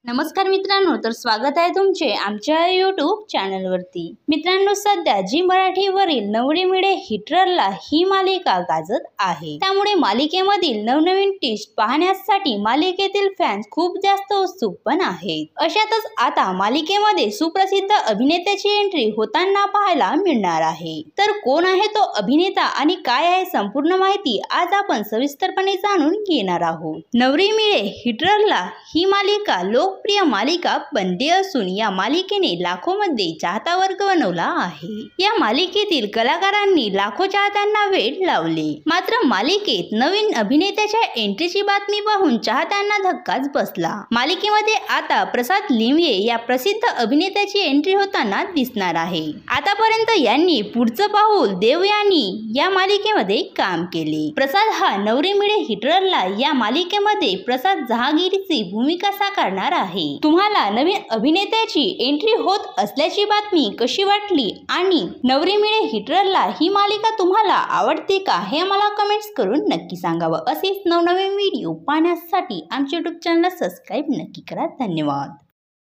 नमस्कार मित्रांनो, तर स्वागत आहे तुमचे आमच्या यूट्यूब चॅनलवरती। मित्रांनो, सध्या झी मराठीवरील नवरी मिळे हिटलरला ही मालिका गाजत आहे। त्यामुळे मालिकेमधील नवनवीन ट्विस्ट पाहण्यासाठी मालिकेतील फॅन्स खूप जास्त उत्सुक पण आहेत। अशातच आता मालिकेमध्ये सुप्रसिद्ध अभिनेत्याची एंट्री होताना पाहायला मिळणार आहे। तर कोण आहे तो अभिनेता आणि काय आहे संपूर्ण माहिती आज आपण सविस्तरपणे जाणून घेणार आहोत। नवरी मिळे हिटलरला ही मालिका लोकप्रिय मालिका बनली असून या मालिकेने लाखोंमध्ये चाहता वर्ग बनवला आहे। या मालिकेतील कलाकारांनी लाखो चाहत्यांना वेड लावले। मात्र मालिकेत नवीन अभिनेत्याच्या एंट्रीची बातमी पाहून चाहत्यांना धक्काच बसला। मालिकेमध्ये आता प्रसाद लिमये या प्रसिद्ध अभिनेत्याची एंट्री होताना दिसणार आहे। आतापर्यंत यांनी पुढचं पाऊल देव यांनी या मालिकेमध्ये काम केले। प्रसाद हा नवरी मिळे हिटलरला या मालिकेमध्ये प्रसाद जहांगीरची भूमिका साकारणार आहे। तुम्हाला नवीन अभिनेत्याची एंट्री होत असल्याची बातमी कशी वाटली आणि नवरी मिळे हिटलरला ही मालिका तुम्हाला आवडते का हे आम्हाला कमेंट्स करून नक्की सांगावं। असेच नवनवीन व्हिडिओ पाहण्यासाठी आमच्या यूट्यूब चॅनलला सबस्क्राईब नक्की करा। धन्यवाद।